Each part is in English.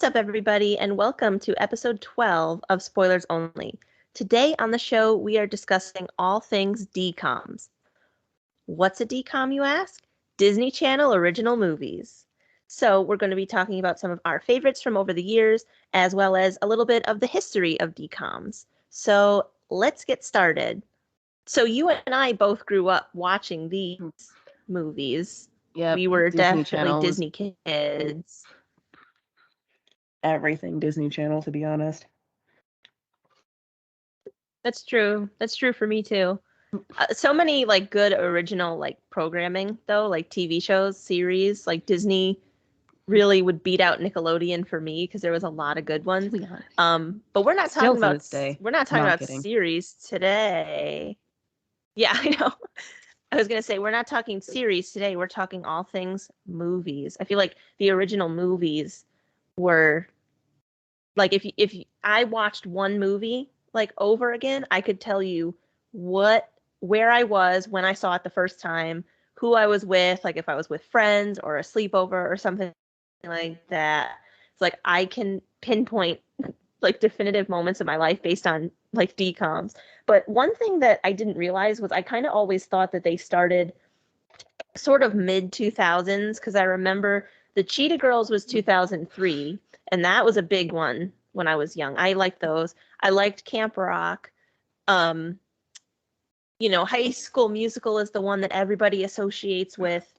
up, everybody, and welcome to episode 12 of Spoilers Only. Today on the show, we are discussing all things DCOMs. What's a DCOM, you ask? Disney Channel original movies. So, we're going to be talking about some of our favorites from over the years, as well as a little bit of the history of DCOMs. So, let's get started. So, you and I both grew up watching these movies. Yep, We were Disney definitely Channel was Disney kids. everything Disney Channel, to be honest. That's true. That's true for me too. So many like good original like programming though, like TV shows, series, like Disney really would beat out Nickelodeon for me because there was a lot of good ones. To be honest. But we're not Still talking to about this day. we're not talking Not about kidding. series today. Yeah, I know. I was gonna say we're not talking series today. We're talking all things movies. I feel like the original movies were like if I watched one movie like over again, I could tell you where I was when I saw it the first time, who I was with, like if I was with friends or a sleepover or something like that. It's like I can pinpoint like definitive moments of my life based on like DComs. But one thing that I didn't realize was I kind of always thought that they started sort of mid 2000s because I remember the Cheetah Girls was 2003, and that was a big one when I was young. I liked those. I liked Camp Rock. Um, High School Musical is the one that everybody associates with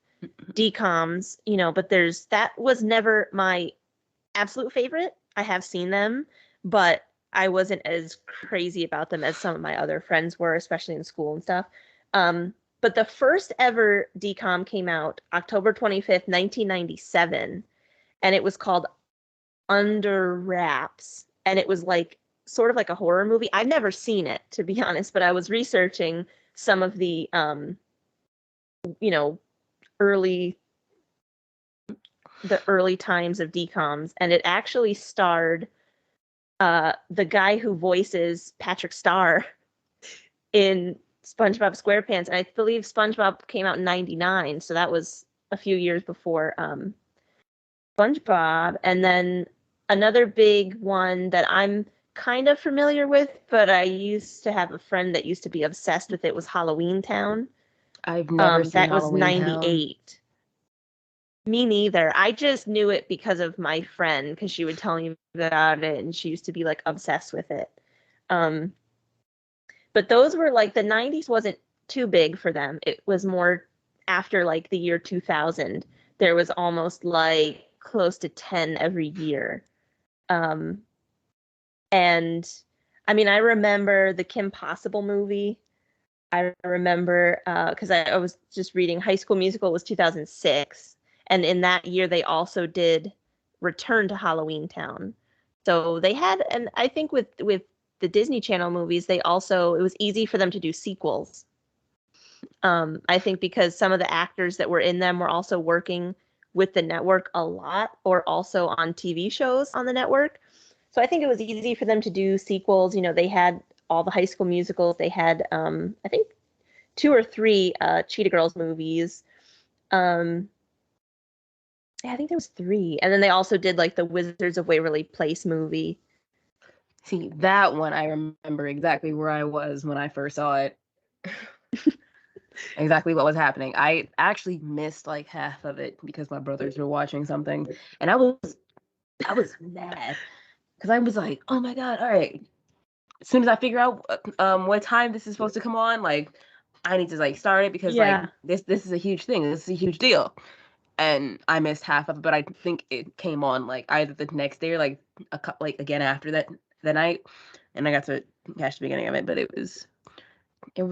DComs, but that was never my absolute favorite. I have seen them, but I wasn't as crazy about them as some of my other friends were, especially in school and stuff. But the first ever DCOM came out October 25th, 1997, and it was called Under Wraps. And it was like sort of like a horror movie. I've never seen it, to be honest, but I was researching some of the early the early times of DComs, and it actually starred the guy who voices Patrick Star in SpongeBob SquarePants, and I believe SpongeBob came out in '99, so that was a few years before SpongeBob. And then another big one that I'm kind of familiar with, but I used to have a friend that used to be obsessed with it, was Halloween Town. I've never seen That was Halloween Town. '98. Me neither. I just knew it because of my friend, because she would tell me about it, and she used to be like obsessed with it. But those were like the '90s wasn't too big for them. It was more after like the year 2000. There was almost like close to 10 every year. And I mean, I remember the Kim Possible movie. I remember because I was just reading High School Musical was 2006. And in that year, they also did Return to Halloween Town. So they had, and I think with the Disney Channel movies, it was easy for them to do sequels. I think because some of the actors that were in them were also working with the network a lot, or also on TV shows on the network. So I think it was easy for them to do sequels. They had all the High School Musicals. They had, I think, 2 or 3 Cheetah Girls movies. Yeah, I think there was 3. And then they also did like the Wizards of Waverly Place movie. See, that one I remember exactly where I was when I first saw it. Exactly what was happening. I actually missed like half of it because my brothers were watching something, and I was mad because I was like, oh my god, all right. As soon as I figure out what time this is supposed to come on, like I need to like start it because like Yeah. this is a huge thing. This is a huge deal. And I missed half of it, but I think it came on like either the next day or like again after that the night, and I got to catch the beginning of it. But it was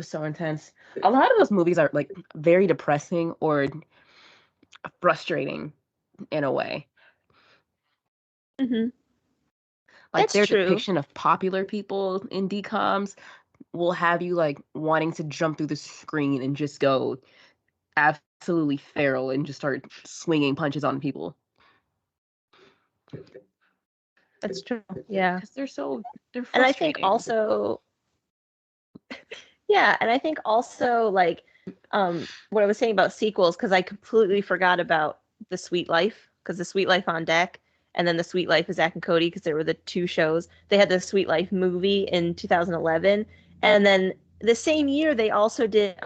so intense. A lot of those movies are like very depressing or frustrating in a way. Mm-hmm. Like That's their true. depiction of popular people in DComs will have you like wanting to jump through the screen and just go absolutely feral and just start swinging punches on people. That's true. Yeah. Because they're And I think frustrating. also, yeah, and I think also like what I was saying about sequels, because I completely forgot about The Sweet Life, because The Sweet Life on Deck, and then The Sweet Life of Zach and Cody, because there were the two shows. They had the Sweet Life movie in 2011, and then the same year they also did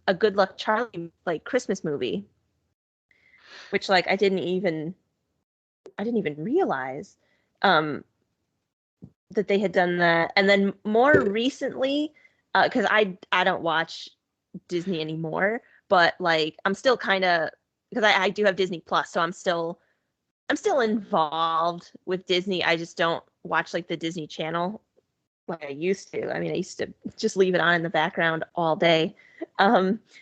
a Good Luck Charlie like Christmas movie, which like I didn't even realize um, that they had done that. And then more recently, because I don't watch Disney anymore, but like I'm still kind of, because I do have Disney Plus, so I'm still involved with Disney. I just don't watch like the Disney Channel like I used to. I mean, I used to just leave it on in the background all day.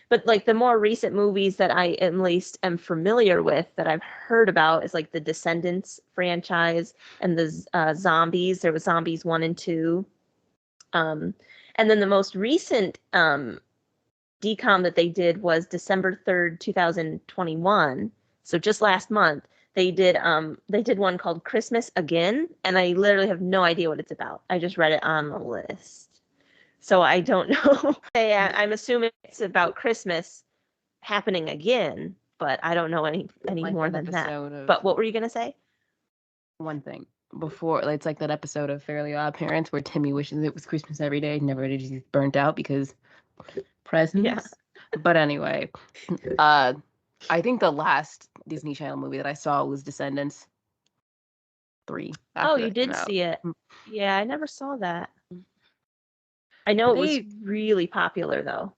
But like the more recent movies that I at least am familiar with that I've heard about is like the Descendants franchise and the Zombies. There was Zombies 1 and 2. And then the most recent decom that they did was December 3rd, 2021. So just last month, they did one called Christmas Again, and I literally have no idea what it's about. I just read it on the list. So I don't know. I'm assuming it's about Christmas happening again, but I don't know any Like more that than that. episode of But what were you gonna say? one thing before, it's like that episode of Fairly Odd Parents where Timmy wishes it was Christmas every day, never did, he's burnt out because presents. Yeah. But anyway, I think the last Disney Channel movie that I saw was Descendants 3 Oh, after you that came did out. see it. Yeah, I never saw that. I know it was They really popular though.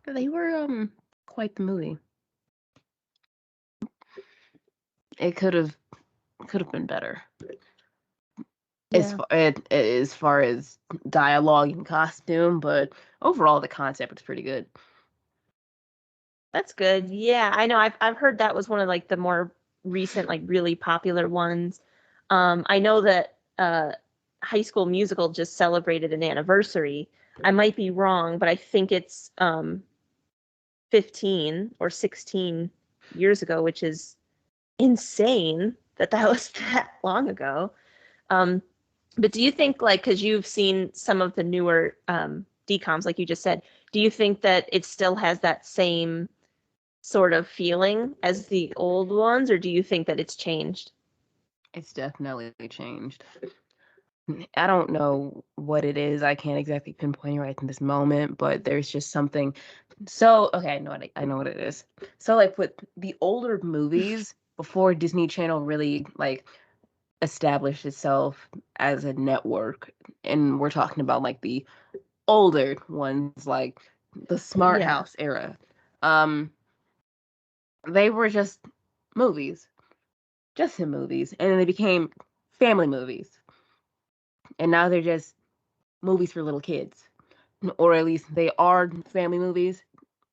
they were quite the movie. It could have been better. Yeah. As far as dialogue and costume, but overall the concept was pretty good. That's good. Yeah, I know. I've heard that was one of like the more recent, like really popular ones. I know that High School Musical just celebrated an anniversary. I might be wrong, but I think it's 15 or 16 years ago, which is insane that that was that long ago. Um, but do you think like because you've seen some of the newer decoms, like you just said, do you think that it still has that same sort of feeling as the old ones, or do you think that it's changed? It's definitely changed. I don't know what it is. I can't exactly pinpoint it right in this moment, but there's just something. So, okay, I know what it is. So, like with the older movies before Disney Channel really like established itself as a network, and we're talking about like the older ones, like the Smart Yeah. House era. Um, they were just movies, and then they became family movies, and now they're just movies for little kids, or at least they are family movies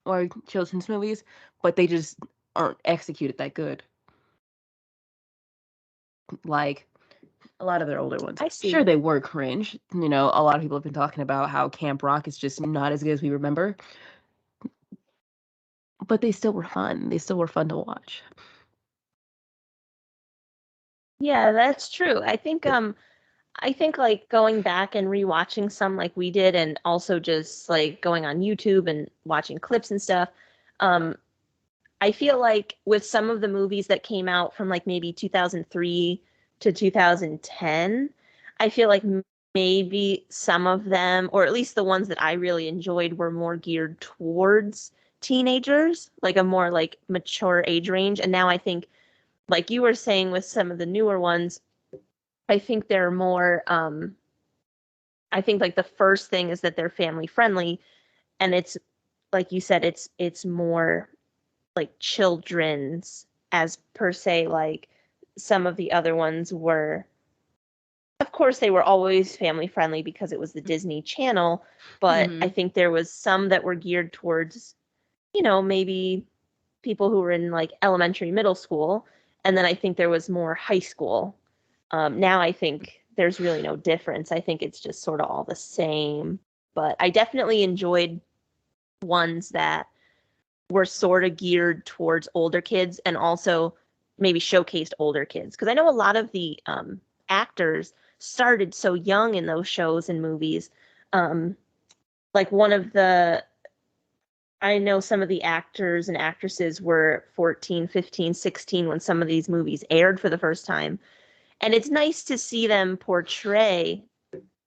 or children's movies, but they just aren't executed that good. Like a lot of their older ones. I Sure, see. they were cringe. You know, a lot of people have been talking about how Camp Rock is just not as good as we remember, but they still were fun. They still were fun to watch. Yeah, that's true. I think like going back and rewatching some like we did and also just like going on YouTube and watching clips and stuff. Um I feel like with some of the movies that came out from like maybe 2003 to 2010, I feel like maybe some of them, or at least the ones that I really enjoyed, were more geared towards teenagers, like a more like mature age range. And now I think, like you were saying with some of the newer ones, I think they're more, I think like the first thing is that they're family friendly, and it's like you said, it's more like children's as per se, like some of the other ones were, of course they were always family friendly because it was the Disney Channel, but I Mm-hmm. think there was some that were geared towards, maybe people who were in like elementary, middle school, and then I think there was more high school. Now I think there's really no difference. I think it's just sort of all the same, but I definitely enjoyed ones that were sort of geared towards older kids and also maybe showcased older kids. Because I know a lot of the actors started so young in those shows and movies. Um, like one of the I know some of the actors and actresses were 14, 15, 16 when some of these movies aired for the first time. And it's nice to see them portray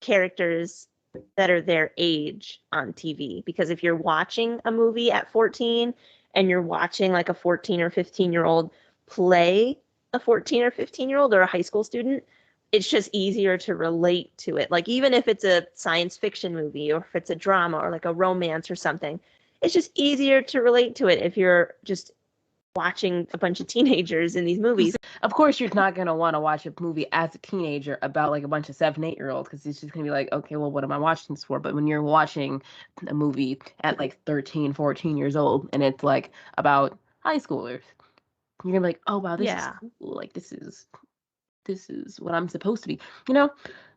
characters that are their age on TV. Because if you're watching a movie at 14 and you're watching like a 14 or 15-year-old play a 14 or 15-year-old or a high school student, it's just easier to relate to it. Like even if it's a science fiction movie or if it's a drama or like a romance or something, it's just easier to relate to it if you're just watching a bunch of teenagers in these movies. Of course, you're not gonna want to watch a movie as a teenager about like a bunch of 7, 8-year-olds because it's just gonna be like, okay, well, what am I watching this for? But when you're watching a movie at like 13, 14 years old and it's like about high schoolers, you're gonna be like, oh wow, this is Yeah. cool. Like this is what I'm supposed to be, you know?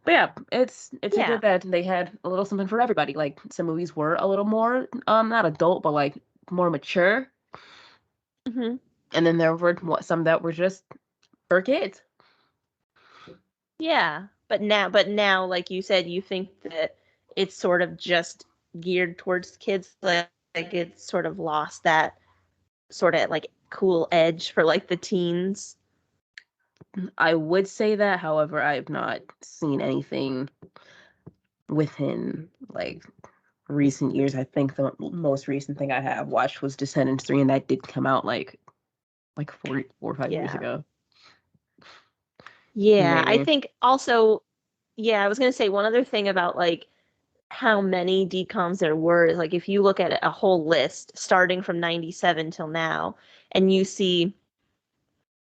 But yeah, it's a Yeah. good that they had a little something for everybody. Like some movies were a little more not adult, but like more mature, Hmm. and then there were some that were just for kids. Yeah. But now, like you said, you think that it's sort of just geared towards kids, like it's sort of lost that sort of like cool edge for like the teens. I would say that, however, I've not seen anything within like recent years. I think the most recent thing I have watched was Descendants 3, and that did come out like 4 or 5 years Yeah. ago. Yeah. I Maybe. think also, yeah, I was gonna say one other thing about like how many DCOMs there were is like if you look at a whole list starting from 97 till now, and you see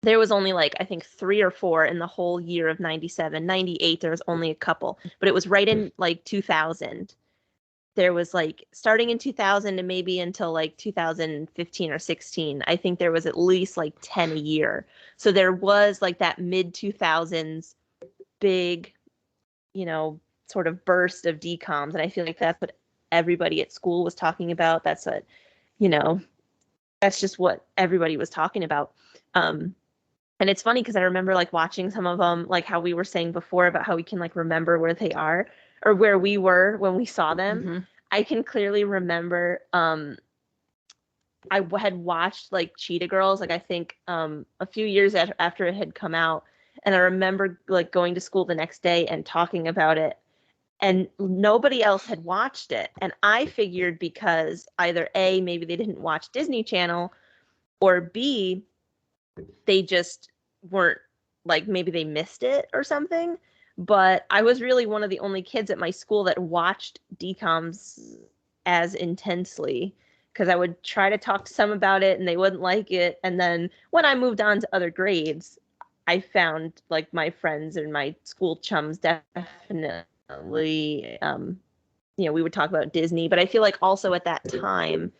there was only like I think three or four in the whole year of 97. 98 there was only a couple, but it was right in like 2000. There was like starting in 2000 and maybe until like 2015 or 16, I think there was at least like 10 a year. So there was like that mid 2000s big, you know, sort of burst of DCOMs, and I feel like that's what everybody at school was talking about. That's what, you know, that's just what everybody was talking about. Um, and it's funny because I remember like watching some of them, like how we were saying before about how we can like remember where they are or where we were when we saw them. Hmm. I can clearly remember had watched like Cheetah Girls, like I think a few years after it had come out, and I remember like going to school the next day and talking about it, and nobody else had watched it, and I figured because either A, maybe they didn't watch Disney Channel, or B, they just weren't, like maybe they missed it or something. But I was really one of the only kids at my school that watched DCOMs as intensely because I would try to talk to some about it and they wouldn't like it. And then when I moved on to other grades, I found like my friends and my school chums definitely, we would talk about Disney. But I feel like also at that time,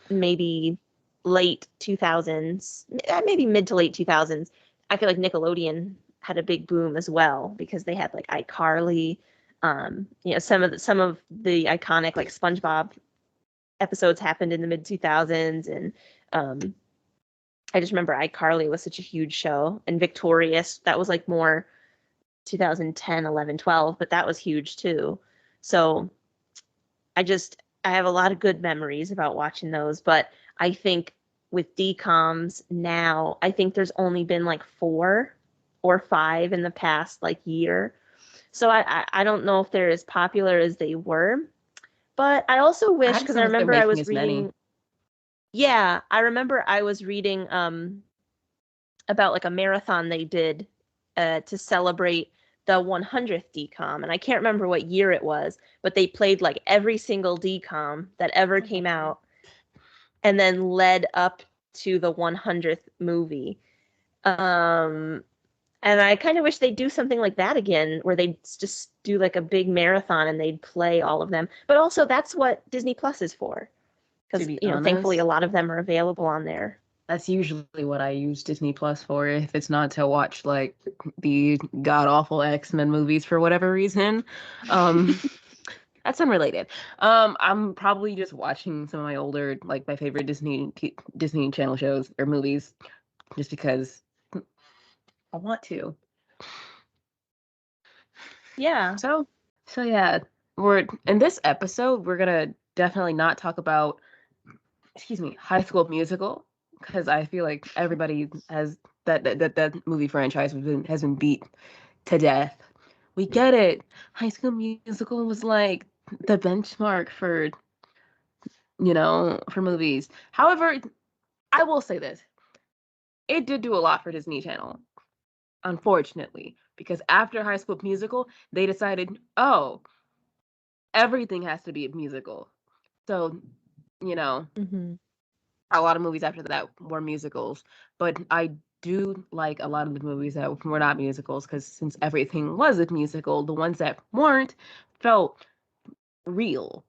maybe late 2000s, maybe mid to late 2000s, I feel like Nickelodeon had a big boom as well because they had like iCarly, some of the iconic like SpongeBob episodes happened in the mid 2000s, and um I just remember iCarly was such a huge show, and Victorious, that was like more 2010, 11, 12, but that was huge too. So I have a lot of good memories about watching those, but I think with DComs now, I think there's only been like 4 or 5 in the past like year. So I don't know if they're as popular as they were, but I also I wish haven't because I seen if they're remember I making was as many. reading, yeah, I remember I was reading about like a marathon they did to celebrate the 100th DCOM, and I can't remember what year it was, but they played like every single DCOM that ever came out, and then led up to the 100th movie. Um, and I kind of wish they'd do something like that again, where they'd just do like a big marathon and they'd play all of them. But also, that's what Disney Plus is for, To because be thankfully a honest, lot of them are available on there. that's usually what I use Disney Plus for if it's not to watch like the god awful X-Men movies for whatever reason. Um that's unrelated. I'm probably just watching some of my older like my favorite Disney Channel shows or movies just because I want to. Yeah. So so yeah, we're in this episode we're going to definitely not talk about High School Musical, because I feel like everybody has that movie franchise has been beat to death. We get it. High School Musical was like the benchmark for, for movies. However, I will say this. It did do a lot for Disney Channel, unfortunately, because after High School Musical, they decided, oh, everything has to be a musical. So, you know, Mm-hmm. a lot of movies after that were musicals, but I do like a lot of the movies that were not musicals because since everything was a musical, the ones that weren't felt real.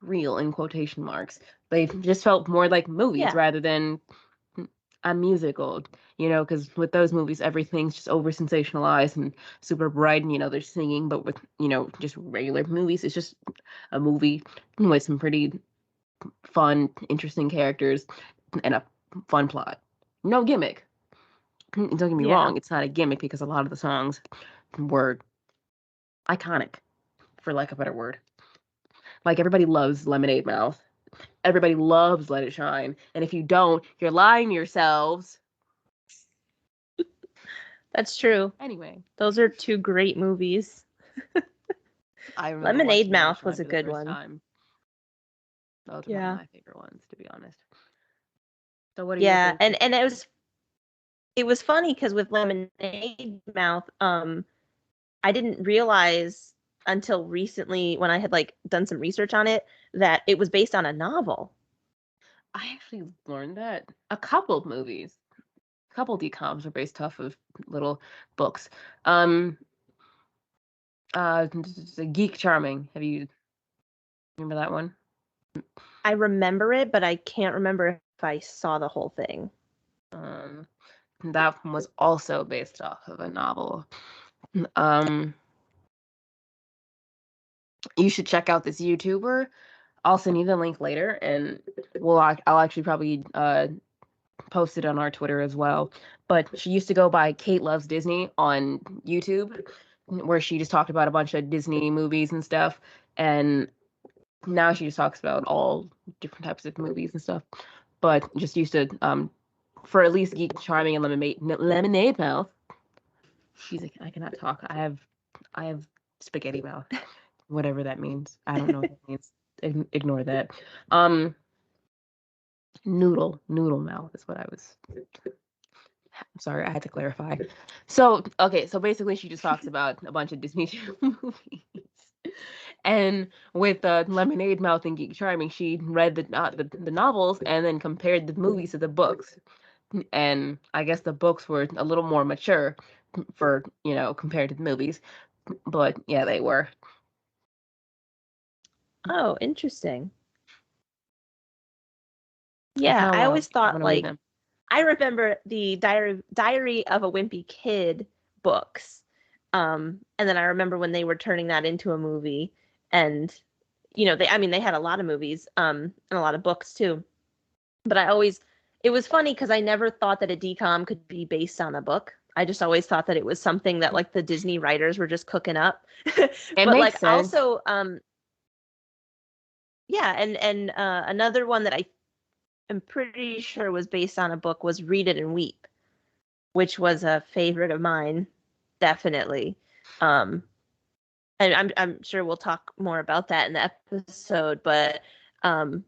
Real in quotation marks. They just felt more like movies Yeah. rather than a musical, because with those movies, everything's just over sensationalized and super bright, and, they're singing, but with, just regular movies, it's just a movie with some pretty fun, interesting characters and a fun plot. No gimmick. Don't get me Yeah. wrong, it's not a gimmick because a lot of the songs were iconic, for lack of a better word. Like everybody loves Lemonade Mouth. Everybody loves Let It Shine. And if you don't, you're lying to yourselves. That's true. Anyway, Those are two great movies. I remember Lemonade watching Let It Mouth Shine was a for the good first one. time. That was probably Yeah. my favorite ones, to be honest. So what are your Yeah, favorites? and it was funny because with Lemonade Mouth, I didn't realize until recently when I had like done some research on it that it was based on a novel. I actually learned that a couple of movies, a couple DComs are based off of little books. Um, Geek Charming. Have you remember that one? I remember it, but I can't remember if I saw the whole thing. Um, that one was also based off of a novel. Um, you should check out this YouTuber. I'll send you the link later, and I'll actually probably post it on our Twitter as well. But she used to go by Kate Loves Disney on YouTube, where she just talked about a bunch of Disney movies and stuff. And now she just talks about all different types of movies and stuff. But just used to, for at least Geek Charming and Lemonade Mouth. She's like, I cannot talk. I have spaghetti mouth, whatever that means. I don't know what that means. Ignore that. Um, noodle mouth is what I was. I'm sorry, I had to clarify. So, okay, so basically she just talks about a bunch of Disney movies. And with Lemonade Mouth and Geek Charming, she read the novels and then compared the movies to the books. And I guess the books were a little more mature for, compared to the movies. But yeah, they were. Oh, interesting. I Yeah, kind I of always want thought to read like them. I remember the Diary of a Wimpy Kid books. And then I remember when they were turning that into a movie and they had a lot of movies and a lot of books too. But it was funny because I never thought that a DCOM could be based on a book. I just always thought that it was something that like the Disney writers were just cooking up. It But makes like sense. also yeah, and another one that I am pretty sure was based on a book was Read It and Weep, which was a favorite of mine, definitely. Um, and I'm sure we'll talk more about that in the episode, but um,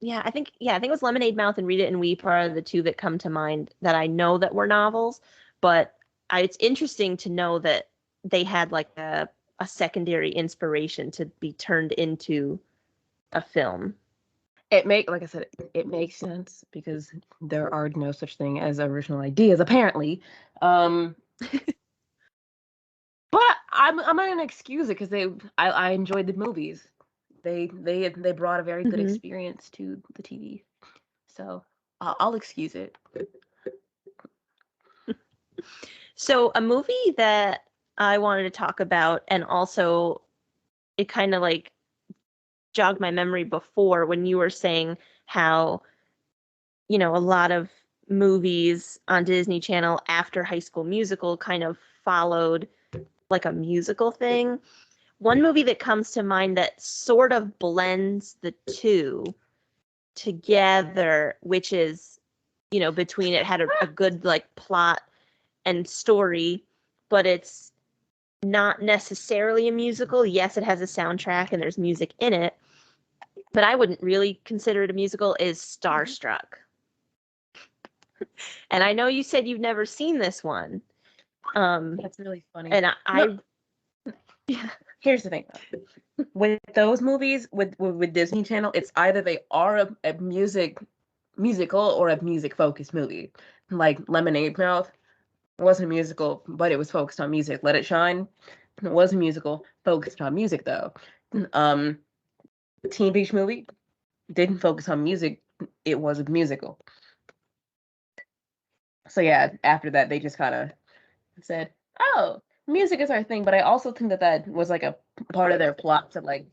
I think it was Lemonade Mouth and Read It and Weep are the two that come to mind that I know that were novels. But it's interesting to know that they had like a secondary inspiration to be turned into a film. Like I said, it makes sense because there are no such thing as original ideas, apparently. Um, but I'm not gonna excuse it because I enjoyed the movies. They brought a very good Hmm. experience to the TV, so I'll excuse it. So a movie that I wanted to talk about, and also it kind of like jogged my memory before when you were saying how, a lot of movies on Disney Channel after High School Musical kind of followed like a musical thing, one movie that comes to mind that sort of blends the two together, which is, you know, between it had a good like plot and story, but it's not necessarily a musical. Yes, it has a soundtrack and there's music in it, but I wouldn't really consider it a musical, is Starstruck. And I know you said you've never seen this one. That's really funny. And I yeah. Here's the thing. With those movies, with Disney Channel, it's either they are a musical or a music-focused movie. Like Lemonade Mouth wasn't a musical, but it was focused on music. Let It Shine, it was a musical, focused on music, though. Teen Beach Movie didn't focus on music, it was a musical. So yeah, after that, they just kind of said, oh, music is our thing. But I also think that was like a part of their plot to like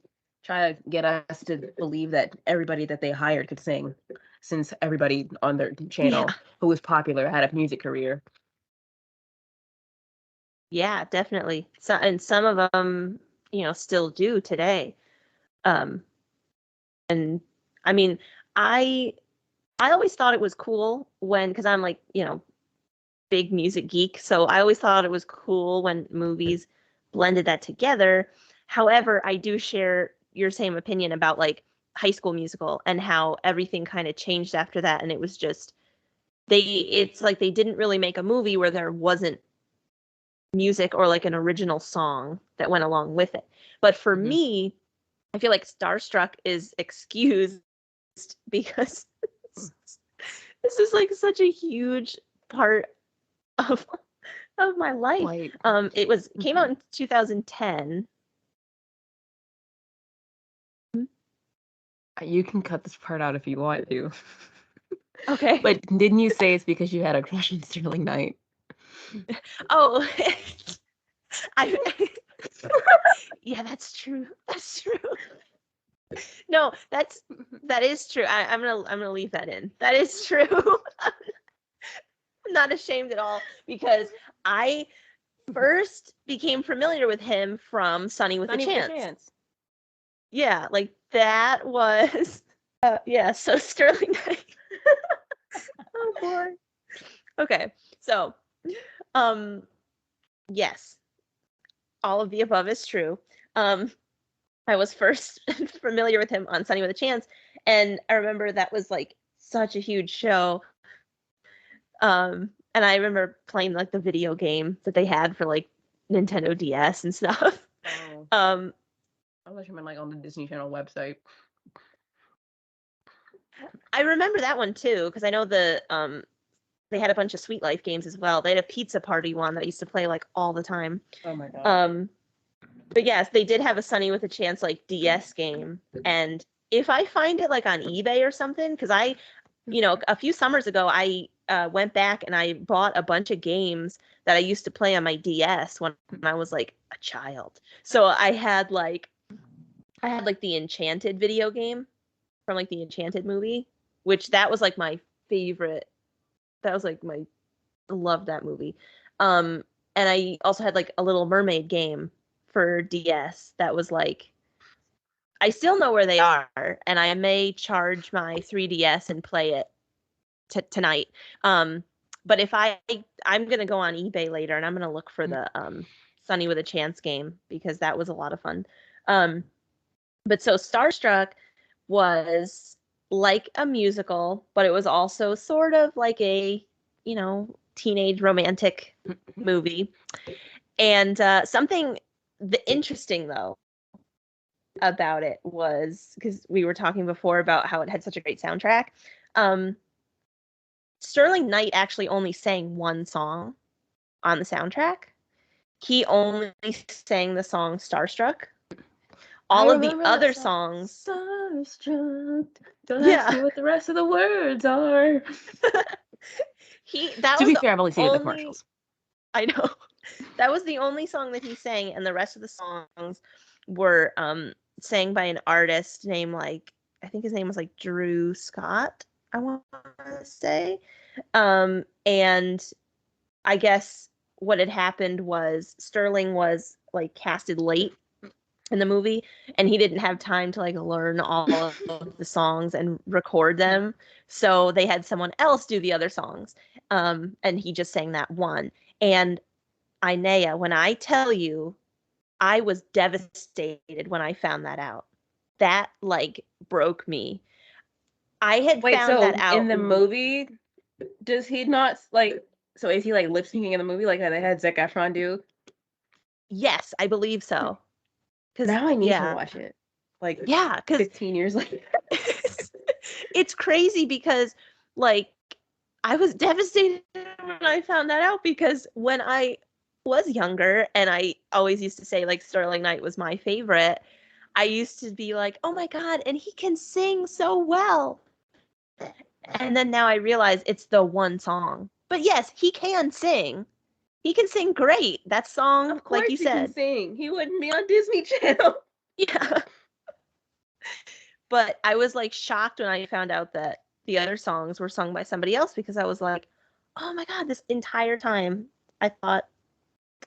try to get us to believe that everybody that they hired could sing, since everybody on their channel who was popular had a music career. Yeah, definitely. So, and some of them, you know, still do today. And I mean, I always thought it was cool when, because I'm like, you know, big music geek, so I always thought it was cool when movies blended that together. However, I do share your same opinion about like High School Musical and how everything kind of changed after that, and it was just it's like they didn't really make a movie where there wasn't music or like an original song that went along with it. But for me, I feel like Starstruck is excused because this is like such a huge part of my life. Like, It came out in 2010. you can cut this part out if you want to. Okay. But didn't you say it's because you had a crush on Sterling Knight? Oh, I yeah, that's true. That's true. No, that is true. I'm gonna leave that in. That is true. I'm not ashamed at all because I first became familiar with him from Sunny with a Chance. Yeah, like that was yeah, so Sterling Knight. Oh boy. Okay. So, yes, all of the above is true. I was first familiar with him on Sunny with a Chance, and I remember that was like such a huge show. And I remember playing like the video game that they had for like Nintendo DS and stuff. Oh. I wish I meant like on the Disney Channel website. I remember that one too, because I know they had a bunch of Sweet Life games as well. They had a Pizza Party one that I used to play like all the time. Oh my god. But yes, they did have a Sunny with a Chance like DS game. And if I find it like on eBay or something, because you know, a few summers ago, I went back and I bought a bunch of games that I used to play on my DS when I was like a child. So I had like the Enchanted video game from like the Enchanted movie, which that was like my favorite. That was like my Love that movie. And I also had like a Little Mermaid game for DS that was like, I still know where they are, and I may charge my 3DS and play it tonight. But if I'm gonna go on eBay later and I'm gonna look for the Sunny with a Chance game because that was a lot of fun. But so Starstruck was like a musical, but it was also sort of like a, you know, teenage romantic movie. And something interesting though about it was, because we were talking before about how it had such a great soundtrack. Sterling Knight actually only sang one song on the soundtrack. He only sang the song Starstruck. All of the other songs. Starstruck. Don't ask me what the rest of the words are. To be fair, I've only seen the commercials. I know. That was the only song that he sang, and the rest of the songs were sang by an artist named like, I think his name was like Drew Scott, I want to say. And I guess what had happened was Sterling was like casted late in the movie, and he didn't have time to like learn all of the songs and record them, so they had someone else do the other songs, and he just sang that one. And Inea, when I tell you, I was devastated when I found that out. That like broke me. I had Wait, found that so in out. the movie, does he not like? So is he like lip syncing in the movie like they had Zac Efron do? Yes, I believe so. Because Now I need to yeah, watch it. Like yeah, because 15 years later. it's crazy because like I was devastated when I found that out, because when I was younger and I always used to say like Sterling Knight was my favorite, I used to be like, oh my God, and he can sing so well. And then now I realize it's the one song. But yes, he can sing. He can sing great. That song, Of like course you he can said. sing. He wouldn't be on Disney Channel. Yeah. But I was like shocked when I found out that the other songs were sung by somebody else, because I was like, oh my God, this entire time I thought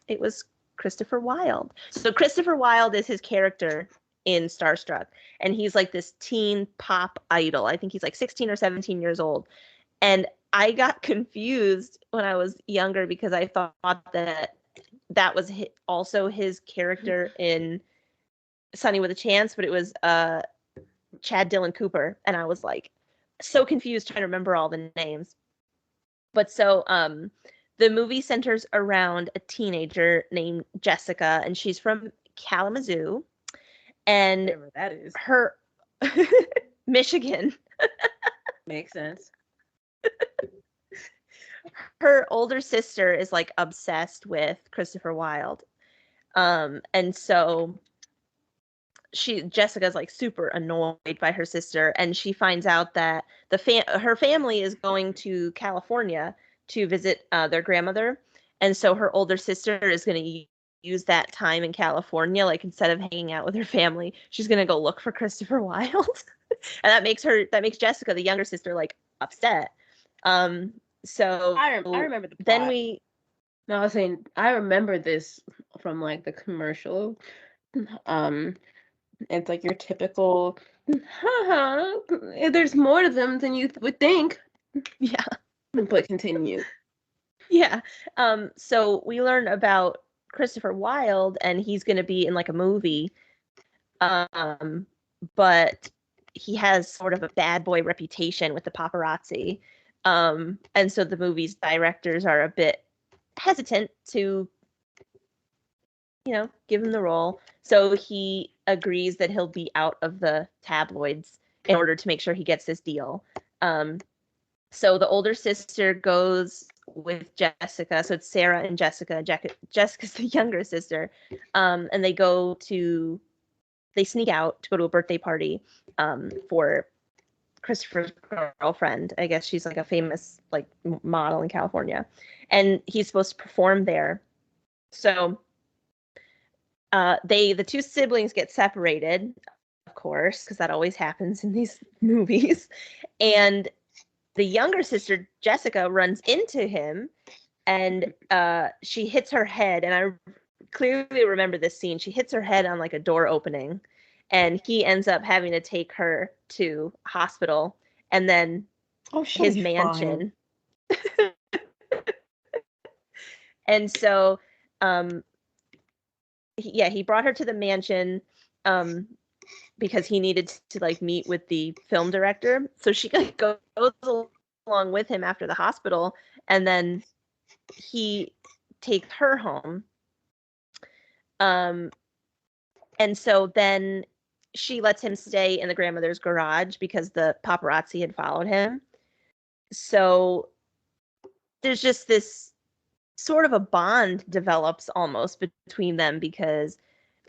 it was Christopher Wilde. So Christopher Wilde is his character in Starstruck, and he's like this teen pop idol. I think he's like 16 or 17 years old. And I got confused when I was younger because I thought that that was also his character in Sunny with a Chance, but it was Chad Dylan Cooper, and I was like so confused trying to remember all the names. But so the movie centers around a teenager named Jessica, and she's from Kalamazoo, and Whatever that is. her Michigan. Makes sense. Her older sister is like obsessed with Christopher Wilde. And so Jessica's like super annoyed by her sister, and she finds out that her family is going to California to visit their grandmother, and so her older sister is going to use that time in California, like instead of hanging out with her family, she's going to go look for Christopher Wilde. And that makes Jessica, the younger sister, like upset. Um, so I remember the then plot. we No, I was saying I remember this from like the commercial. Um, it's like your typical, haha, there's more to them than you would think. yeah. But continue. Yeah. So we learn about Christopher Wilde, and he's going to be in like a movie. Um, but he has sort of a bad boy reputation with the paparazzi. And so the movie's directors are a bit hesitant to, give him the role. So he agrees that he'll be out of the tabloids in order to make sure he gets this deal. So the older sister goes with Jessica. So it's Sarah and Jessica. Jessica's the younger sister. And they sneak out to go to a birthday party for Christopher's girlfriend. I guess she's like a famous like model in California. And he's supposed to perform there. So the two siblings get separated, of course, because that always happens in these movies. And the younger sister, Jessica, runs into him, and she hits her head. And I clearly remember this scene. She hits her head on like a door opening, and he ends up having to take her to hospital, and then Oh, she'll his be fine. mansion. And so, um, he brought her to the mansion because he needed to like meet with the film director. So she like, goes along with him after the hospital, and then he takes her home. Um, and so then she lets him stay in the grandmother's garage because the paparazzi had followed him. So there's just this sort of a bond develops almost between them, because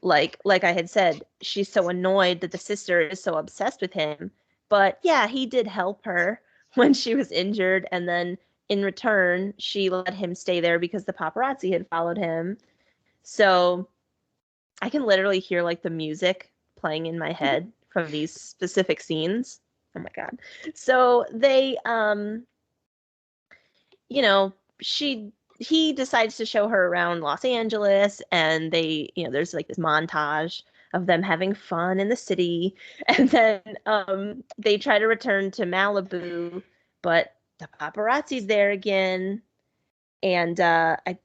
like I had said, she's so annoyed that the sister is so obsessed with him. But yeah, he did help her when she was injured, and then in return, she let him stay there because the paparazzi had followed him. So I can literally hear like the music playing in my head from these specific scenes. Oh my God. So you know, she he decides to show her around Los Angeles, and there's like this montage of them having fun in the city. And then they try to return to Malibu, but the paparazzi's there again. And I'm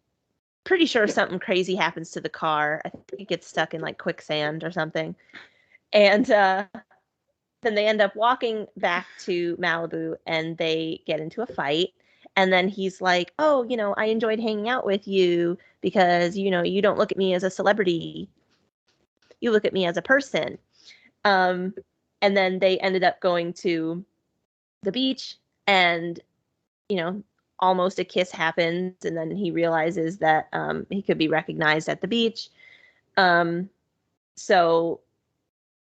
pretty sure something crazy happens to the car. I think it gets stuck in like quicksand or something. And then they end up walking back to Malibu and they get into a fight. And then he's like, "Oh, I enjoyed hanging out with you because, you don't look at me as a celebrity. You look at me as a person." Um, and then they ended up going to the beach and, you know, almost a kiss happens. And then he realizes that he could be recognized at the beach. Um, so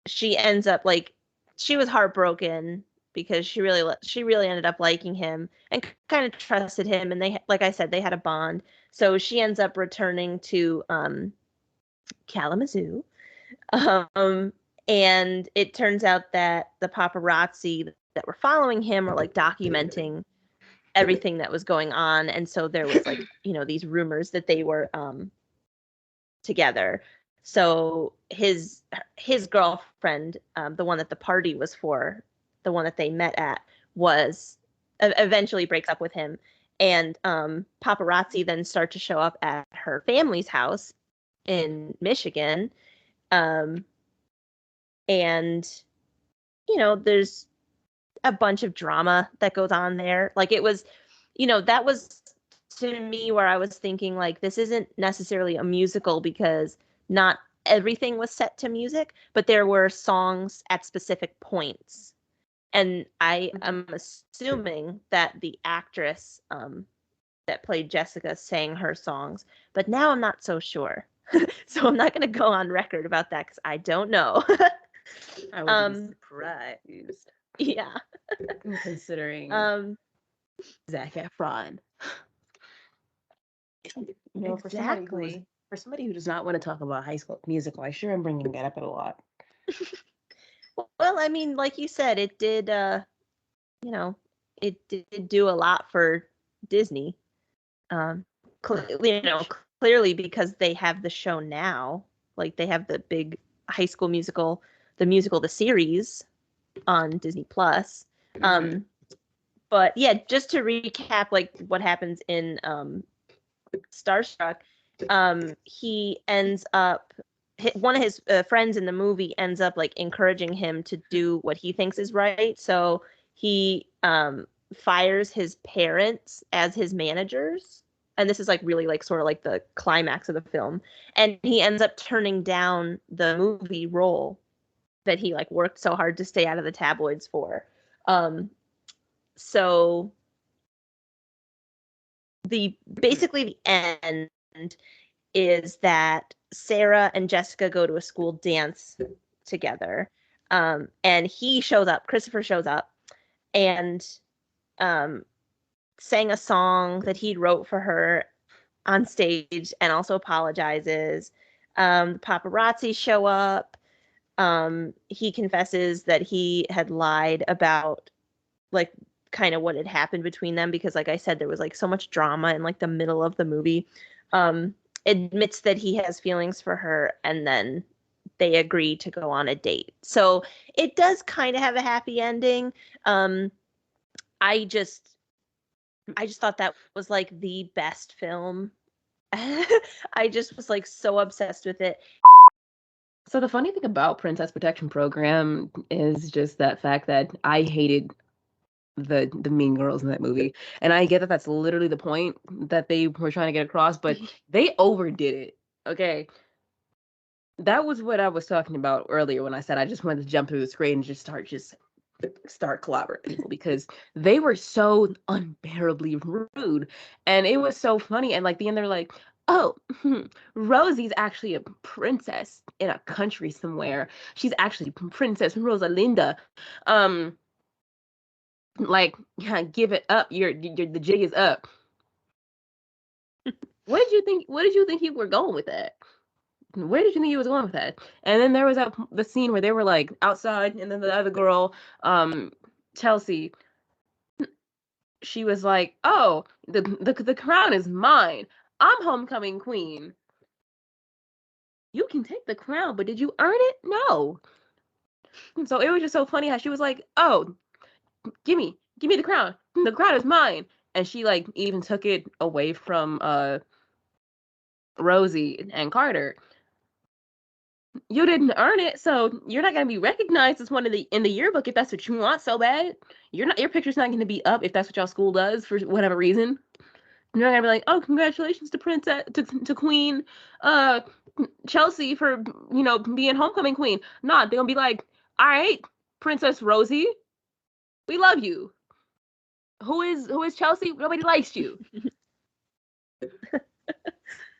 she ends up like she was heartbroken because she really ended up liking him and kind of trusted him, and they, like I said, they had a bond. So she ends up returning to Kalamazoo, um, and it turns out that the paparazzi that were following him were like documenting everything that was going on, and so there was like these rumors that they were together. So his girlfriend, the one that the party was for, the one that they met at, was eventually breaks up with him, and paparazzi then start to show up at her family's house in Michigan, um, and there's a bunch of drama that goes on there. Like it was, that was to me where I was thinking like this isn't necessarily a musical because not everything was set to music, but there were songs at specific points. And I am assuming that the actress that played Jessica sang her songs, but now I'm not so sure. So I'm not going to go on record about that because I don't know. I would be surprised. Yeah. Considering Zac Efron. Exactly. For somebody who does not want to talk about High School Musical, I sure am bringing that up a lot. Well, I mean, like you said, it did it did do a lot for Disney. Um, clearly because they have the show now. Like they have the big High School Musical, the series on Disney Plus. But yeah, just to recap, like what happens in Starstruck, he ends up one of his friends in the movie ends up like encouraging him to do what he thinks is right. So he fires his parents as his managers. And this is like really like sort of like the climax of the film. And he ends up turning down the movie role that he like worked so hard to stay out of the tabloids for. So basically the end is that Sarah and Jessica go to a school dance together. And Christopher shows up and sang a song that he wrote for her on stage and also apologizes. The paparazzi show up. He confesses that he had lied about like kind of what had happened between them because like I said there was like so much drama in like the middle of the movie. Admits that he has feelings for her and then they agree to go on a date. So it does kind of have a happy ending. I just thought that was like the best film. I just was like so obsessed with it. So the funny thing about Princess Protection Program is just that fact that I hated the mean girls in that movie, and I get that that's literally the point that they were trying to get across, but they overdid it. Okay, that was what I was talking about earlier when I said I just wanted to jump through the screen and just start collaborating people because they were so unbearably rude, and it was so funny. And like the end, they're like, "Oh, Rosie's actually a princess in a country somewhere. She's actually Princess Rosalinda." Like, yeah, give it up. The jig is up. What did you think you were going with that? Where did you think he was going with that? And then there was the scene where they were like outside, and then the other girl, Chelsea, she was like, "Oh, the crown is mine. I'm homecoming queen." you can take the crown, but did you earn it? No. So it was just so funny how she was like, oh, give me the crown. The crown is mine. And she like even took it away from Rosie and Carter. You didn't earn it, so you're not gonna be recognized as one in the yearbook if that's what you want so bad. Your picture's not gonna be up if that's what y'all school does for whatever reason. You're not gonna be like, oh, congratulations to Princess to Queen uh Chelsea for being homecoming queen. Nah, they're gonna be like, all right, Princess Rosie, we love you. Who is Chelsea? Nobody likes you.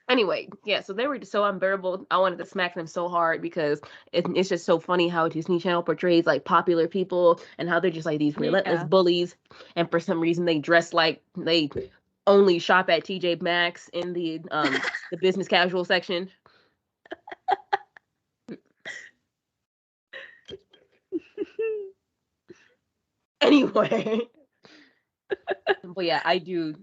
Anyway, yeah, so they were just so unbearable. I wanted to smack them so hard because it's just so funny how Disney Channel portrays like popular people and how they're just like these relentless Yeah. bullies, and for some reason they dress like they only shop at TJ Maxx in the business casual section. Anyway, but yeah, I do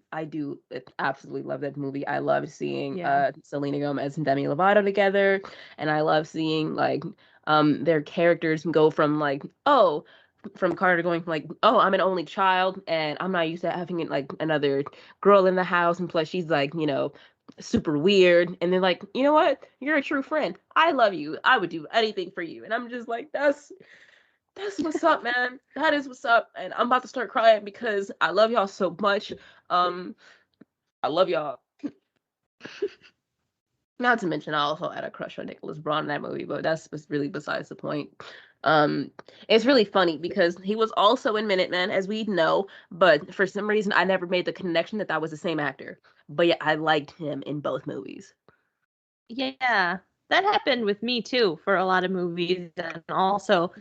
absolutely love that movie. I love seeing Yeah. Selena Gomez and Demi Lovato together, and I love seeing like their characters go from like, oh, from Carter going from like, oh, I'm an only child and I'm not used to having like another girl in the house, and plus she's like, super weird, and then like, you know what, you're a true friend, I love you, I would do anything for you, and I'm just like, that's what's up, man. That is what's up. And I'm about to start crying because I love y'all so much. Um, I love y'all. Not to mention, I also had a crush on Nicholas Braun in that movie, but that's really besides the point. Um, it's really funny because he was also in Minutemen, as we know, but for some reason, I never made the connection that that was the same actor. But yeah, I liked him in both movies. Yeah. That happened with me too for a lot of movies, and also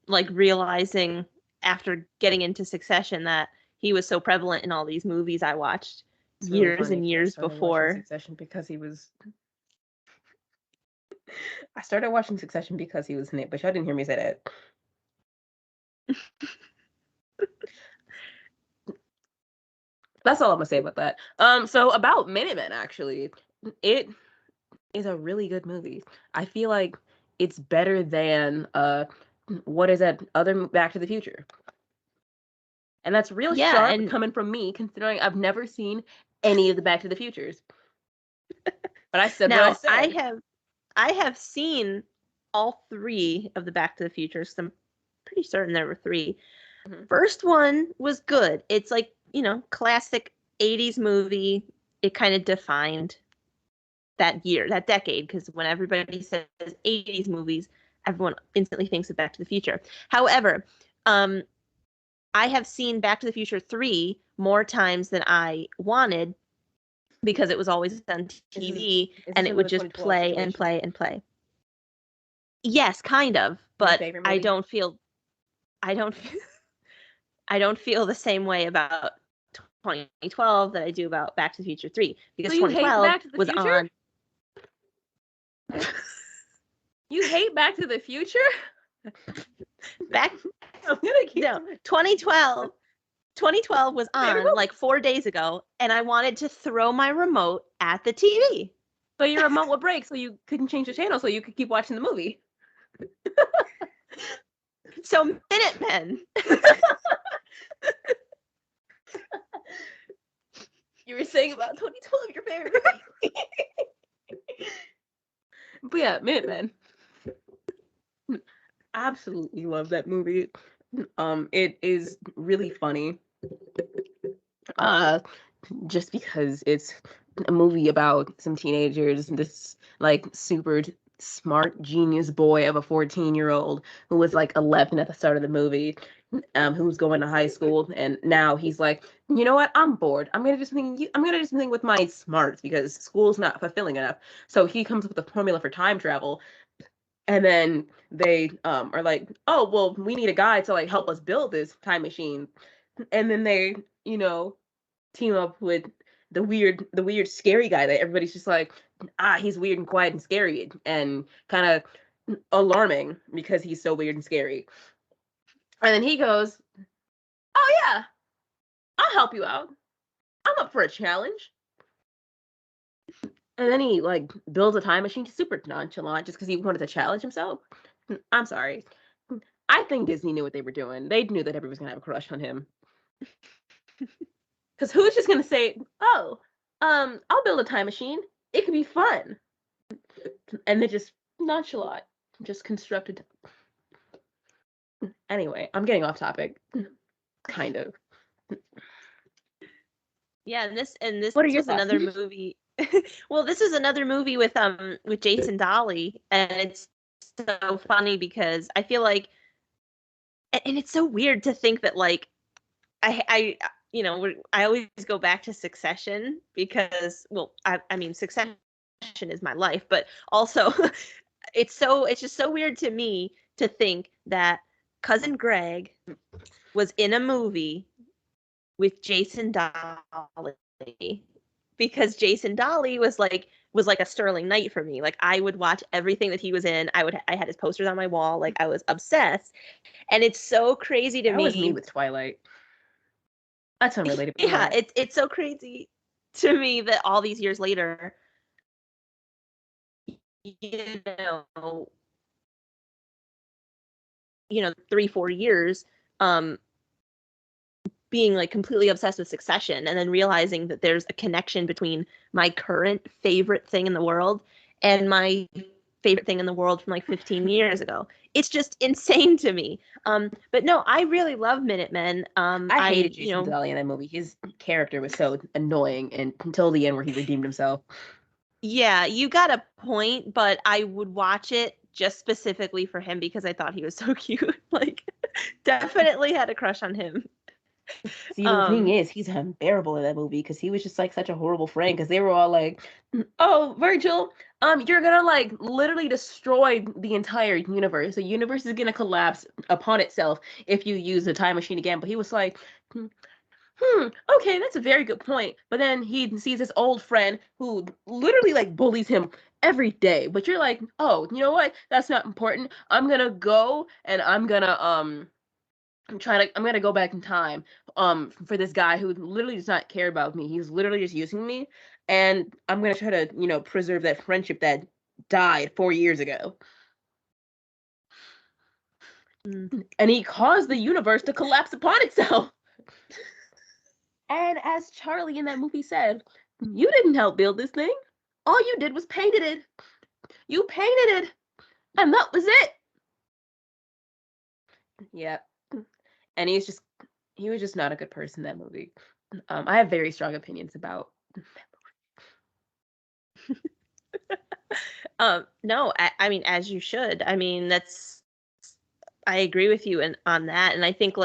like realizing after getting into Succession that he was so prevalent in all these movies I watched It's really years funny and because I years started watching before. Succession because he was. I started watching Succession because he was in it, but y'all didn't hear me say that. That's all I'm gonna say about that. So about Minutemen, actually, it is a really good movie. I feel like it's better than what is that other Back to the Future, and that's real Yeah, sharp and coming from me, considering I've never seen any of the Back to the Futures. But I said what I now said. I have seen all three of the Back to the Futures. I'm pretty certain there were three. Mhm. First one was good. It's like, classic 80s movie. It kind of defined that year, that decade, because when everybody says 80s movies, everyone instantly thinks of Back to the Future. However, um, I have seen Back to the Future 3 more times than I wanted because it was always on Is this TV is and this it would another just 2012 play and situation? play and play. Yes, kind of, Your but favorite I movie? don't feel I don't I don't feel the same way about 2012 that I do about Back to the Future 3 So because you hate 2012 Back to the was Future? on. You hate Back to the Future? Back I'm gonna keep no, doing it. 2012 was Favorite on movie? like 4 days ago and I wanted to throw my remote at the TV. So your remote would break, so you couldn't change the channel, so you could keep watching the movie. So Minutemen. You were saying about 2012, your favorite movie. But yeah, Minutemen. Absolutely love that movie. It is really funny. Uh, just because it's a movie about some teenagers, this like super smart genius boy of a 14-year-old who was like 11 at the start of the movie, who's going to high school, and now he's like, you know what, I'm bored, I'm gonna do something with my smarts because school's not fulfilling enough. So he comes up with a formula for time travel, and then they are like, oh well, we need a guy to like help us build this time machine, and then they, you know team up with the weird scary guy that everybody's just like, he's weird and quiet and scary and kind of alarming because he's so weird and scary. And then he goes, oh yeah, I'll help you out, I'm up for a challenge. And then he like builds a time machine, super nonchalant, just because he wanted to challenge himself. I'm sorry. I think Disney knew what they were doing. They knew that everybody was gonna have a crush on him. Because who's just gonna say, "Oh, I'll build a time machine. It could be fun," and then just nonchalant, just constructed. Anyway, I'm getting off topic. Kind of. Yeah, and this What are your was thoughts? another movie. Well, this is another movie with Jason Dolly, and it's so funny because I feel like, and it's so weird to think that like I you know I always go back to Succession because well I mean Succession is my life, but also it's just so weird to me to think that cousin Greg was in a movie with Jason Dolly because Jason Dolly was like a sterling knight for me. Like I would watch everything that he was in. I had his posters on my wall. Like I was obsessed. And it's so crazy to That was me me. with Twilight. That's unrelated, but Yeah, yeah. it's so crazy to me that all these years later, you know, you know, 3 4 years, um, being like completely obsessed with Succession and then realizing that there's a connection between my current favorite thing in the world and my favorite thing in the world from like 15 years ago. It's just insane to me. But no, I really love Minutemen. I hated You Jason know, Dolly in that movie. His character was so annoying, and until the end where he redeemed himself. yeah, you got a point, but I would watch it just specifically for him because I thought he was so cute. Like, definitely had a crush on him. See, the thing Um, is, he's unbearable in that movie because he was just like such a horrible friend. Because they were all like, "Oh, Virgil, you're gonna like literally destroy the entire universe. The universe is gonna collapse upon itself if you use the time machine again." But he was like, okay, that's a very good point. But then he sees his old friend who literally like bullies him every day. But you're like, oh, you know what? That's not important. I'm gonna go and I'm gonna go back in time for this guy who literally does not care about me. He's literally just using me. And I'm gonna try to, preserve that friendship that died 4 years ago. mm, And he caused the universe to collapse upon itself. And as Charlie in that movie said, you didn't help build this thing. All you did was painted it. You painted it, and that was it. Yeah. And he was just not a good person in that movie. I have very strong opinions about. no, I mean, as you should. I mean, I agree with you on that. And I think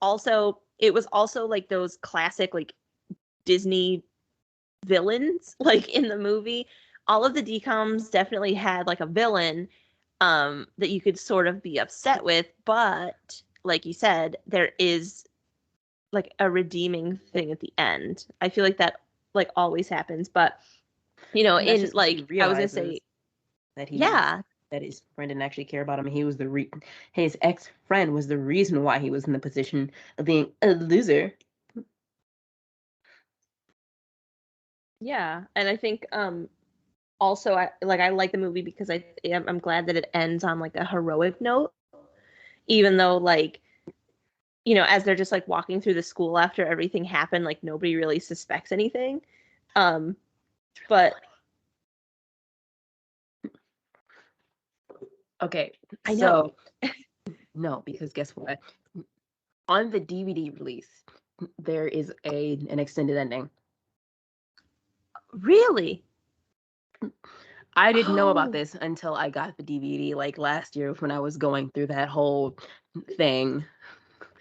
also, it was also like those classic, like Disney villains, like in the movie. All of the DComs definitely had like a villain that you could sort of be upset with, but like you said, there is like a redeeming thing at the end. I feel like that like always happens, but you know, And that's in just because he like I was gonna say, realizes that yeah, his friend didn't actually care about him. His ex friend was the reason why he was in the position of being a loser. yeah, and I think also I like the movie because I'm glad that it ends on like a heroic note, even though like you know as they're just like walking through the school after everything happened, like nobody really suspects anything. Um, but Okay, I know. so no, because guess what? On the DVD release, there is an extended ending. Really? I didn't know about Oh, this until I got the DVD like last year when I was going through that whole thing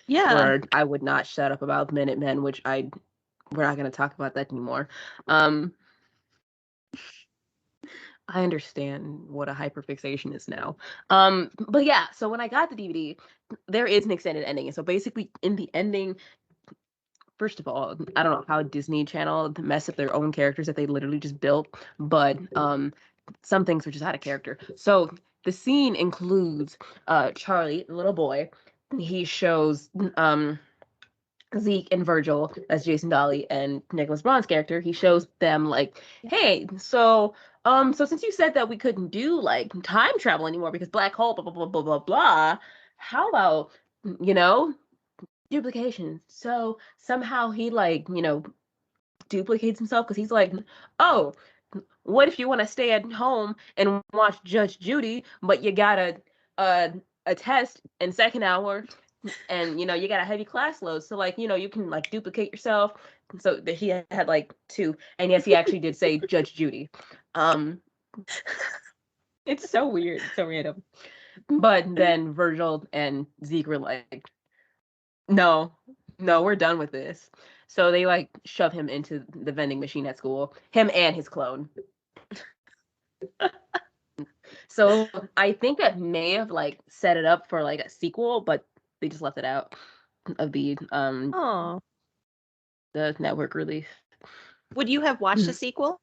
yeah. where I would not shut up about Minutemen, which we're not going to talk about that anymore. Um, I understand what a hyperfixation is now. But yeah, so when I got the DVD, there is an extended ending. And so basically in the ending, first of all, I don't know how Disney Channel messed up their own characters that they literally just built, but some things were just out of character. So the scene includes Charlie, the little boy. He shows Zeke and Virgil, as Jason Dolly and Nicholas Braun's character, he shows them like, hey, so since you said that we couldn't do like time travel anymore because black hole, blah blah blah blah blah blah, how about you know duplication? So somehow he like duplicates himself because he's like, oh, what if you want to stay at home and watch Judge Judy, but you got a test in second hour and you got a heavy class load, so like you can like duplicate yourself, so that he had like two, and yes, he actually did say Judge Judy. um it's so weird, it's so random, but then Virgil and Zeke were like, no, no, we're done with this, so they like shove him into the vending machine at school, him and his clone. So I think that may have like set it up for like a sequel, but they just left it out of Oh, the network release. would you have watched a sequel?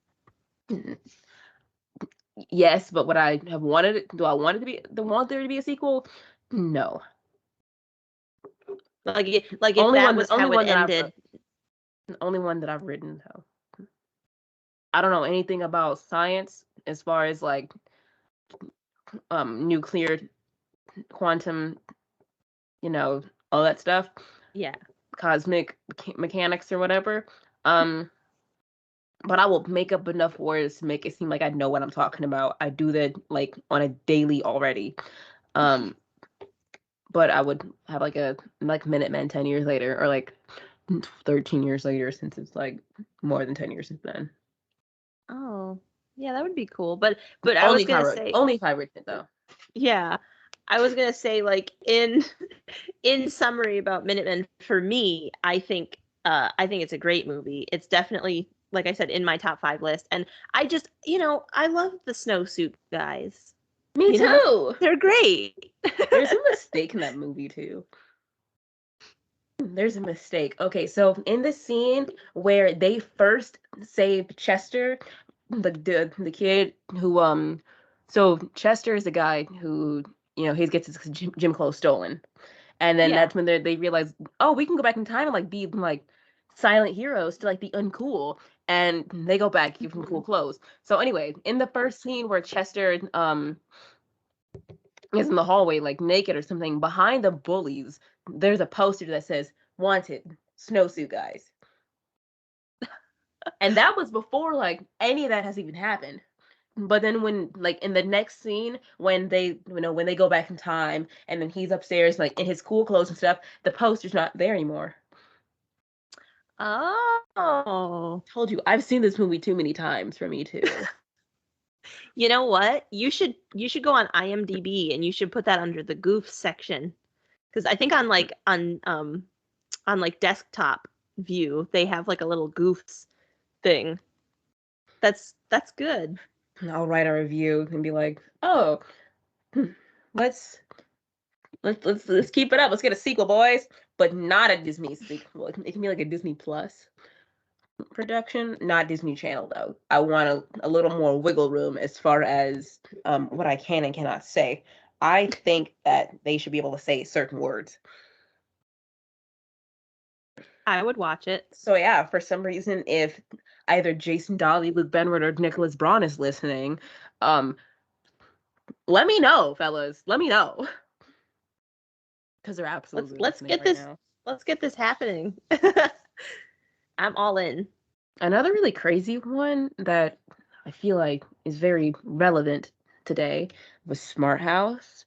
Yes, but would I have wanted it? Do I want it to be want there to be a sequel? No. Like if that was Only how it one that ended. only one that I've written though. I don't know anything about science as far as like nuclear, quantum, all that stuff, Yeah. cosmic mechanics or whatever. Um but I will make up enough words to make it seem like I know what I'm talking about. I do that like on a daily already. Um but I would have like a like Minutemen 10 years later, or like 13 years later, since it's like more than 10 years since then. Oh, yeah, that would be cool. But I was gonna say, Only if I written it though. yeah, I was gonna say like in summary about Minutemen, for me, I think it's a great movie. It's definitely, like I said, in my top 5 list. And I just, I love the snowsuit guys. Me You know, too. they're great. There's a mistake in that movie too. There's a mistake. Okay, so in the scene where they first save Chester, the kid who so Chester is the guy who he gets his gym clothes stolen, and then Yeah. that's when they realize, oh, we can go back in time and like be like silent heroes to like be uncool, and they go back, give him cool clothes. So anyway, in the first scene where Chester is in the hallway like naked or something, behind the bullies there's a poster that says wanted snowsuit guys, and that was before like any of that has even happened. But then when like in the next scene when they when they go back in time and then he's upstairs like in his cool clothes and stuff, the poster's not there anymore. Oh. Told you, I've seen this movie too many times for me too. You know what? You should go on IMDb and you should put that under the goof section. Because I think on like desktop view, they have like a little goofs thing. That's good. I'll write a review and be like, oh, let's let's keep it up. Let's get a sequel, boys. But not a Disney sequel. It can be like a Disney Plus production, not Disney Channel though. I want a little more wiggle room as far as what I can and cannot say. I think that they should be able to say certain words. I would watch it. So yeah, for some reason, if either Jason Dolly, Luke Benward, or Nicholas Braun is listening, um, let me know, fellas. Let me know. Because they're absolutely Let's listening get right this now. let's get this happening. I'm all in. Another really crazy one that I feel like is very relevant today was Smart House.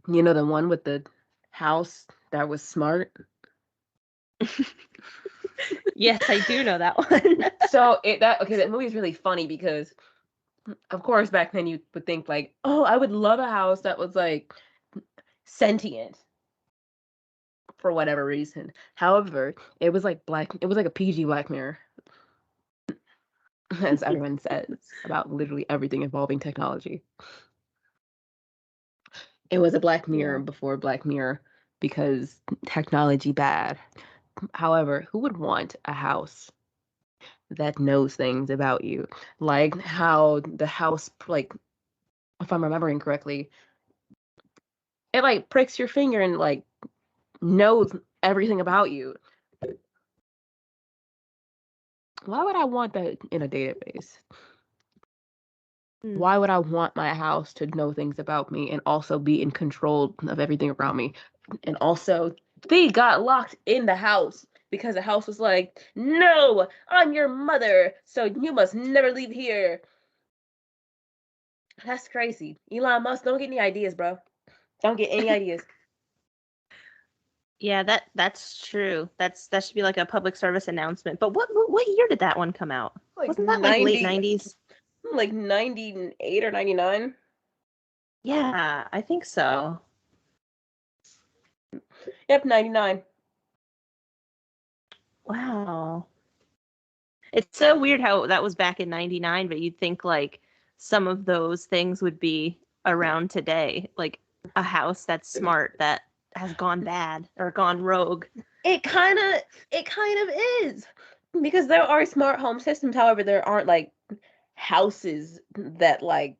You know, the one with the house that was smart. Yes, I do know that one. So that movie is really funny because of course back then you would think like, oh, I would love a house that was like sentient for whatever reason. However, it was like a PG Black Mirror, as everyone says about literally everything involving technology. It was a Black Mirror Yeah. before Black Mirror because technology bad. However, who would want a house that knows things about you? Like how the house, like, if I'm remembering correctly, it like pricks your finger and like knows everything about you. Why would I want that in a database? Hmm. Why would I want my house to know things about me and also be in control of everything around me? And also, they got locked in the house because the house was like, no, I'm your mother, so you must never leave here. That's crazy. Elon Musk, don't get any ideas, bro. Don't get any ideas. Yeah, that's true. That should be like a public service announcement. But what year did that one come out? Like Wasn't that like late 90, 90s? like 98 or 99. Yeah, I think so. Yep, 99. Wow. It's so weird how that was back in 99, but you'd think like some of those things would be around today, like a house that's smart that has gone bad or gone rogue. It kind of is. Because there are smart home systems, however, there aren't like houses that like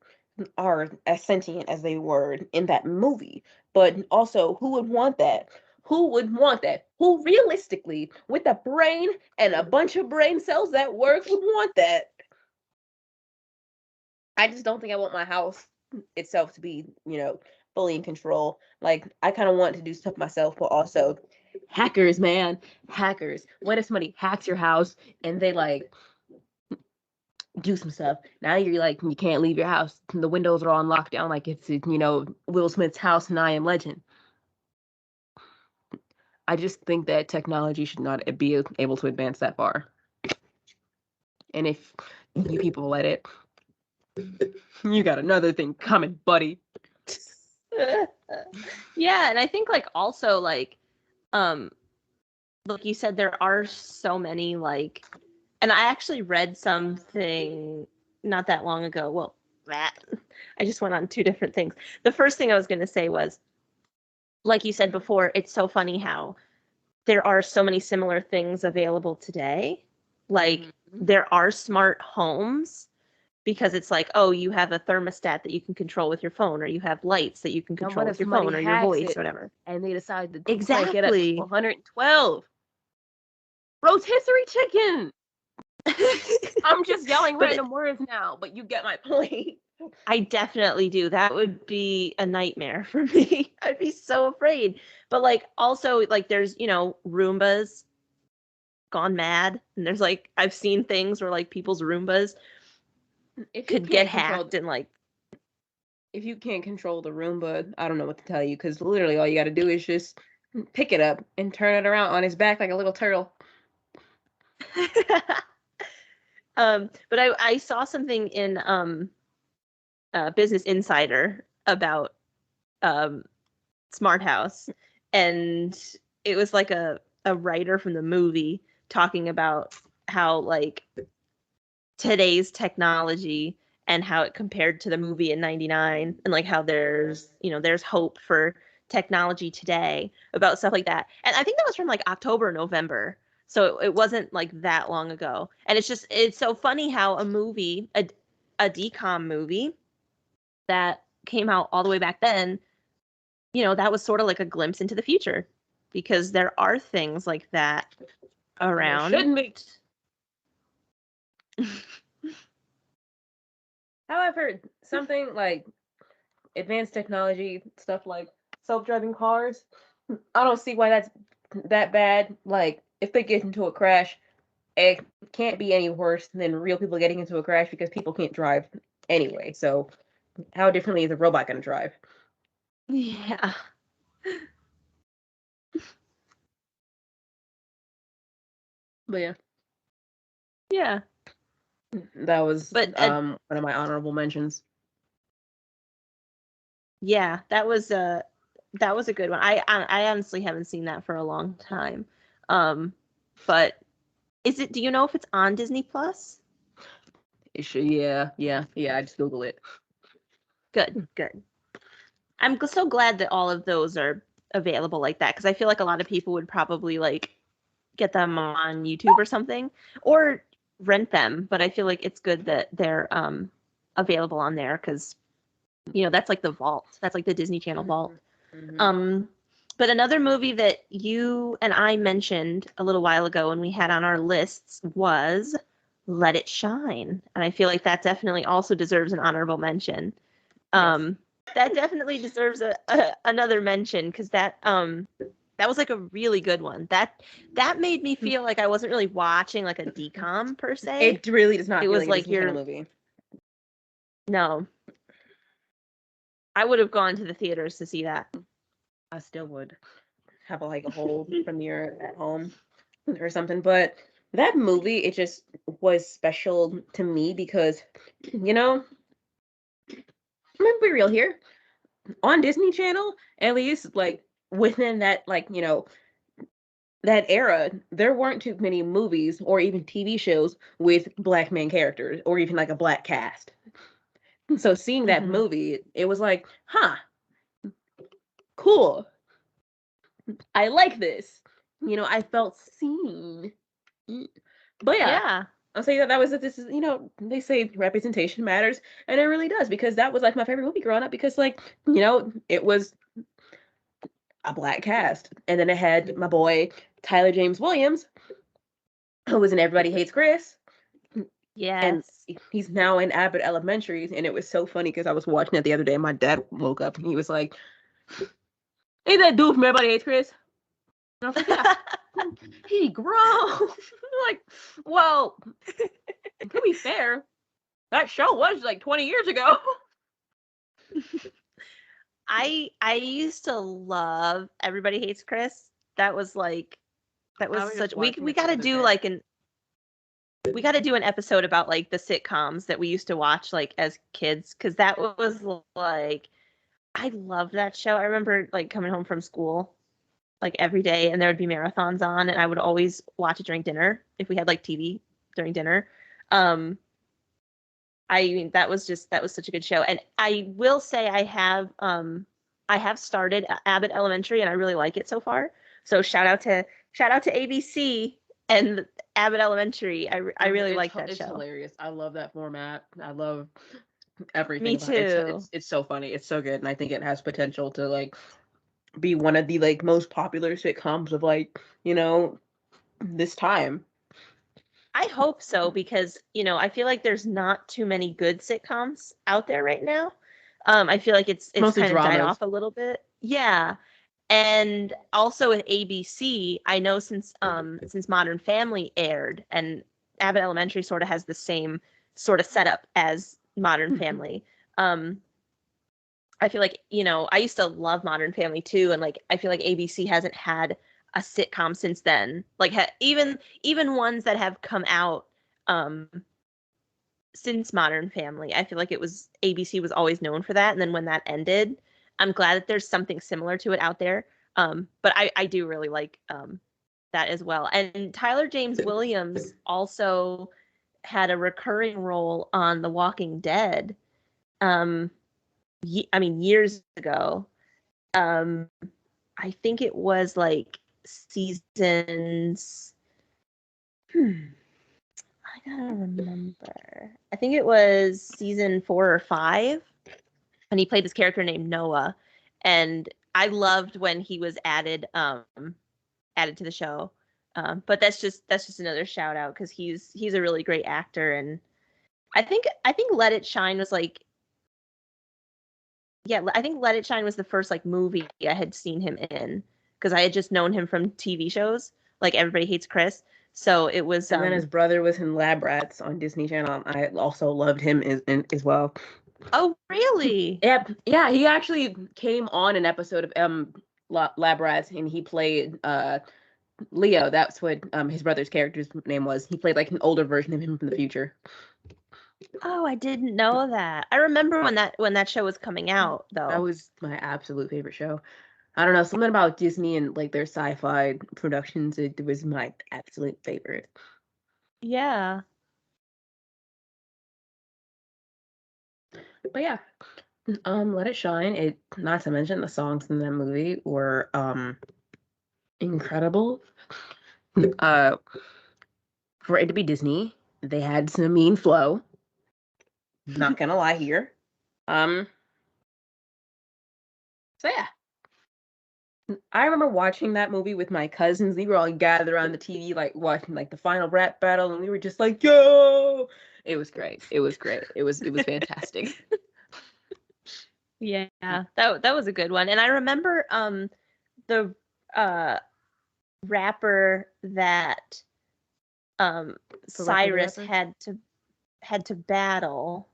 are as sentient as they were in that movie. But also, who would want that? Who would want that? Who realistically, with a brain and a bunch of brain cells that work, would want that? I just don't think I want my house itself to be, fully in control. Like, I kind of want to do stuff myself, but also hackers, man, hackers. What if somebody hacks your house and they like do some stuff? Now you're like, you can't leave your house. The windows are all on lockdown, like it's, Will Smith's house in I Am Legend. I just think that technology should not be able to advance that far. And if you people let it, you got another thing coming, buddy. Yeah, and I think like also um like you said, there are so many like, and I actually read something not that long ago. Well, that I just went on two different things. The first thing I was going to say was, like you said before, it's so funny how there are so many similar things available today. Like there are smart homes because it's like, oh, you have a thermostat that you can control with your phone, or you have lights that you can And control what if with your somebody phone or your hacks voice it or whatever. and they decide to crank it up to Exactly. 112? Rotisserie chicken. I'm just yelling But random words now, but you get my point. I definitely do. That would be a nightmare for me. I'd be so afraid. But like also like there's, Roombas gone mad, and there's like I've seen things where like people's Roombas If you could get can't control, hacked and like if you can't control the Roomba, I don't know what to tell you, because literally all you got to do is just pick it up and turn it around on his back like a little turtle. but I saw something in Business Insider about um Smart House, and it was like a writer from the movie talking about how like today's technology and how it compared to the movie in 99, and like how there's hope for technology today about stuff like that. And I think that was from like October, November. So it wasn't like that long ago. And it's so funny how a decom movie that came out all the way back then, that was sort of like a glimpse into the future, because there are things like that And there around. shouldn't be. However, something like advanced technology, stuff like self-driving cars, I don't see why that's that bad. Like, if they get into a crash, it can't be any worse than real people getting into a crash because people can't drive anyway. So, how differently is a robot going to drive? Yeah. But yeah, Yeah. that was But one of my honorable mentions. yeah, that was a good one. I honestly haven't seen that for a long time. Um, but do you know if it's on Disney Plus? It should, yeah. I just Google it. Good, good. So glad that all of those are available like that, because I feel like a lot of people would probably like get them on YouTube or something, or rent them. But I feel like it's good that they're available on there, because that's like the vault. That's like the Disney Channel vault. Mm-hmm. Um, but another movie that you and I mentioned a little while ago and we had on our lists was Let It Shine, and I feel like that definitely also deserves an honorable mention. Yes. That definitely deserves another mention because that was like a really good one. That made me feel like I wasn't really watching like a decom per se. It really does not It feel was like a like Disney Channel movie. no. I would have gone to the theaters to see that. I still would have like a whole premiere at home or something. But that movie, it just was special to me because, you know, I'm gonna be real here. On Disney Channel, at least like within that, like, that era, there weren't too many movies or even TV shows with Black main characters or even like a Black cast. So seeing that Mm-hmm. movie, it was like, huh, cool. I like this. I felt seen. But yeah, Yeah. I'll say that was this is they say representation matters, and it really does because that was like my favorite movie growing up because like it was a Black cast, and then it had my boy Tyler James Williams, who was in Everybody Hates Chris, and Yes. he's now in Abbott Elementary, and it was so funny because I was watching it the other day. And my dad woke up and he was like, "Ain't that dude from Everybody Hates Chris?" And I was like, "Yeah, he grown." Like, well, to be fair, that show was like 20 years ago. I used to love Everybody Hates Chris. That was I was just such we watching we it the got to other do day. like an episode about like the sitcoms that we used to watch like as kids cuz that was like I love that show. I remember like coming home from school like every day and there would be marathons on and I would always watch it during dinner if we had like TV during dinner. Um I mean that was such a good show. And I will say I have started Abbott Elementary and I really like it so far. So shout out to ABC and Abbott Elementary. I really like that It's show. hilarious. I love that format. I love everything Me about it. too. It's so funny. It's so good, and I think it has potential to like be one of the like most popular sitcoms of like this time. I hope so because, I feel like there's not too many good sitcoms out there right now. I feel like it's Mostly kind of died dramas. off a little bit. Yeah. And also with ABC, I know since Modern Family aired and Abbott Elementary sort of has the same sort of setup as Modern Family. Um, I feel like, I used to love Modern Family too, and like I feel like ABC hasn't had a sitcom since then. Like even ones that have come out um since Modern Family. I feel like it was ABC was always known for that, and then when that ended, I'm glad that there's something similar to it out there. But I do really like that as well. And Tyler James Williams also had a recurring role on The Walking Dead. Um, I mean, years ago. Um, I think it was like seasons. I gotta remember. I think it was season 4 or 5, and he played this character named Noah. And I loved when he was added to the show. But that's just another shout out because he's a really great actor, and I think Let It Shine was like yeah, I think Let It Shine was the first like movie I had seen him in because I had just known him from TV shows like Everybody Hates Chris. So it was And then his brother was in Lab Rats on Disney Channel. I also loved him as well. oh really? Yeah, he actually came on an episode of Lab Rats, and he played Leo. That's what his brother's character's name was. He played like an older version of him from the future. Oh, I didn't know that. I remember when that show was coming out That though. was my absolute favorite show. I don't know, something about Disney and like their sci-fi productions. It was my absolute favorite. Yeah. But yeah, Let It Shine. It not to mention the songs in that movie were incredible. Uh, for it to be Disney, they had some mean flow. Not gonna lie here. Um, so yeah, I remember watching that movie with my cousins. We were all gathered around the TV, like watching like the final rap battle, and we were just like, "Yo!" It was great. It was great. It was fantastic. Yeah, that was a good one. And I remember the uh rapper that For Rapper the Cyrus Rapper, had to battle.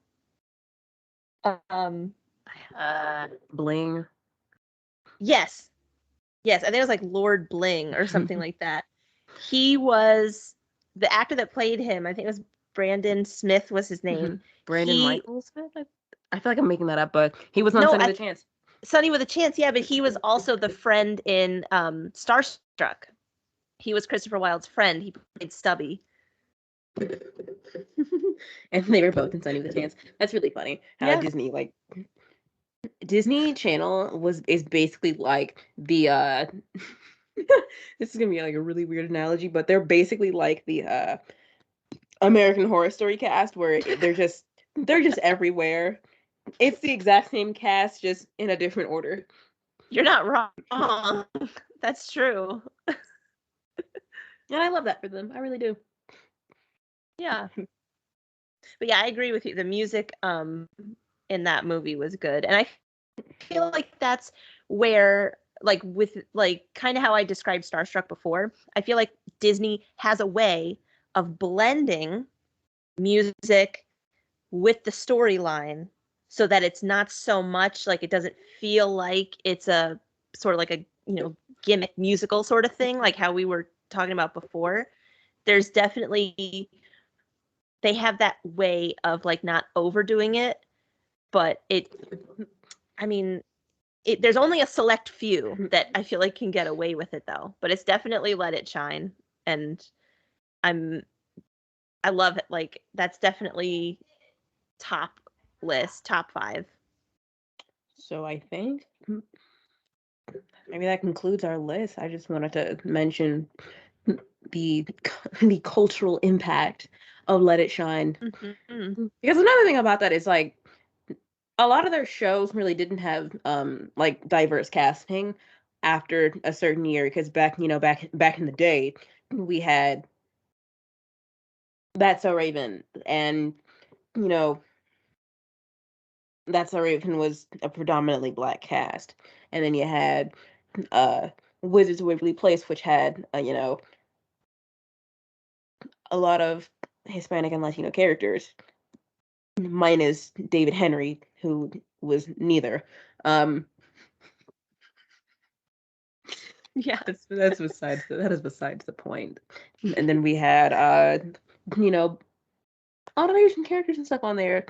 Um Bling. yes. Yes, I think it was like Lord Bling or something like that. He was the actor that played him. I think it was Brandon Smith was his name. Brandon He Michael Smith. I feel like I'm making that up, but he was on no, Sunny with a Chance. Sonny with a Chance, yeah, but he was also the friend in Starstruck. He was Christopher Wilde's friend. He played Stubby. And they were both in Sunny with a Chance. That's really funny. How Yeah. Disney Channel is basically like the this is gonna be like a really weird analogy, but they're basically like the American Horror Story cast where they're just everywhere. It's the exact same cast, just in a different order. You're not wrong. That's true. And I love that for them. I really do. Yeah. But yeah, I agree with you. The music in that movie was good. And I feel like that's where like with like kind of how I described Starstruck before, I feel like Disney has a way of blending music with the storyline so that it's not so much like it doesn't feel like it's a sort of like a, gimmick musical sort of thing like how we were talking about before. There's definitely they have that way of like not overdoing it, but I mean, there's only a select few that I feel like can get away with it though. But it's definitely Let It Shine, and I'm I love it. Like that's definitely top list, top five. So I think maybe that concludes our list. I just wanted to mention the the cultural impact of Let It Shine. Mm-hmm. Because another thing about that is like a lot of their shows really didn't have like diverse casting after a certain year because back in the day we had That's So Raven and you know That's So Raven was a predominantly black cast, and then you had uh Wizards of Waverly Place, which had a lot of Hispanic and Latino characters, minus David Henry, who was neither. Um, Yeah. that is besides the point. And then we had you know, all the Asian characters and stuff on there.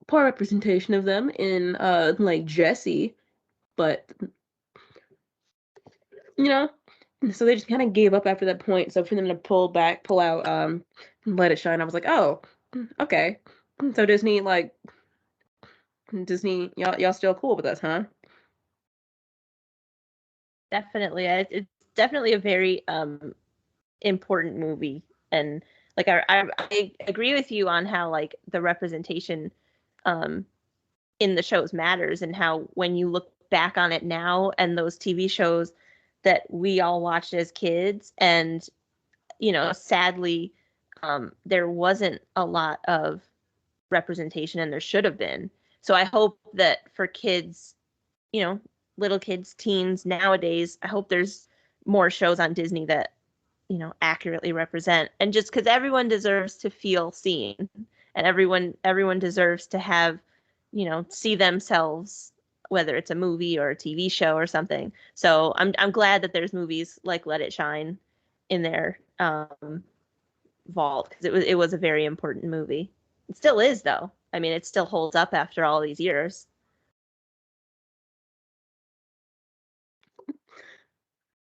Poor representation of them in like Jesse, but you know, so they just kind of gave up after that point. So for them to pull out Let It Shine, I was like, oh, okay. So Disney, y'all still cool with us, huh? Definitely. It's definitely a very important movie. And like I agree with you on how like the representation um in the shows matters and how when you look back on it now and those TV shows that we all watched as kids and sadly there wasn't a lot of representation and there should have been. So I hope that for kids, you know, little kids, teens nowadays, I hope there's more shows on Disney that, accurately represent and just because everyone deserves to feel seen and everyone deserves to have, see themselves whether it's a movie or a TV show or something. So I'm glad that there's movies like Let It Shine in their vault because it was a very important movie. It still is though. I mean, it still holds up after all these years.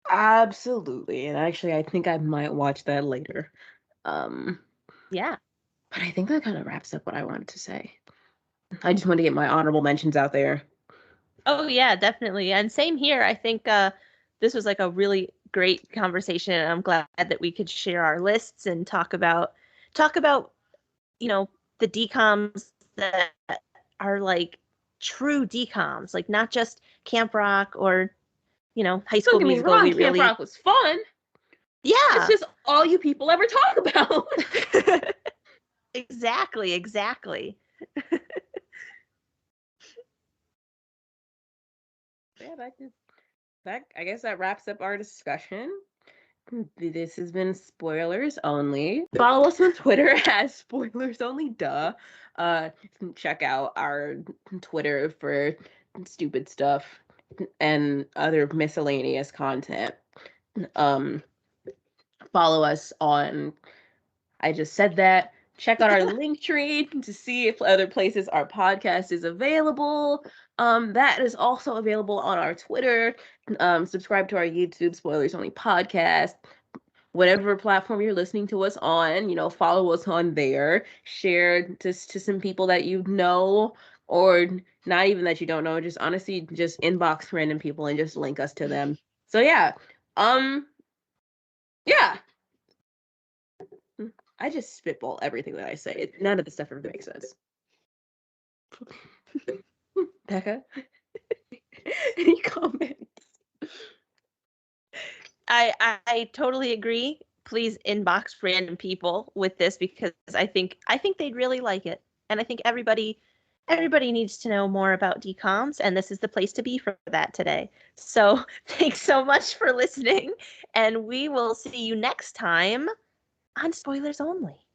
Absolutely. And actually, I think I might watch that later. Um, Yeah. but I think that kind of wraps up what I wanted to say. I just want to get my honorable mentions out there. Oh yeah, definitely. And same here. I think this was like a really great conversation and I'm glad that we could share our lists and talk about, you know, the decoms that are like true decoms, like not just Camp Rock or, High Don't School get me Musical, wrong, we Camp really, Rock was fun. It's yeah. just all you people ever talk about. Exactly. Yeah, I guess that wraps up our discussion. This has been Spoilers Only. Follow us on Twitter at Spoilers Only. Duh. Check out our Twitter for stupid stuff and other miscellaneous content. Follow us on. I just said that. Check out our linktree to see if other places our podcast is available. That is also available on our Twitter. Subscribe to our YouTube Spoilers Only podcast. Whatever platform you're listening to us on, follow us on there. Share to some people that you know, or not even that you don't know. Just honestly, just inbox random people and just link us to them. So yeah, yeah. I just spitball everything that I say. None of the stuff ever makes sense. Becca, any comments? I totally agree. Please inbox random people with this because I think they'd really like it. And I think everybody needs to know more about DComs, and this is the place to be for that today. So thanks so much for listening, and we will see you next time on Spoilers Only.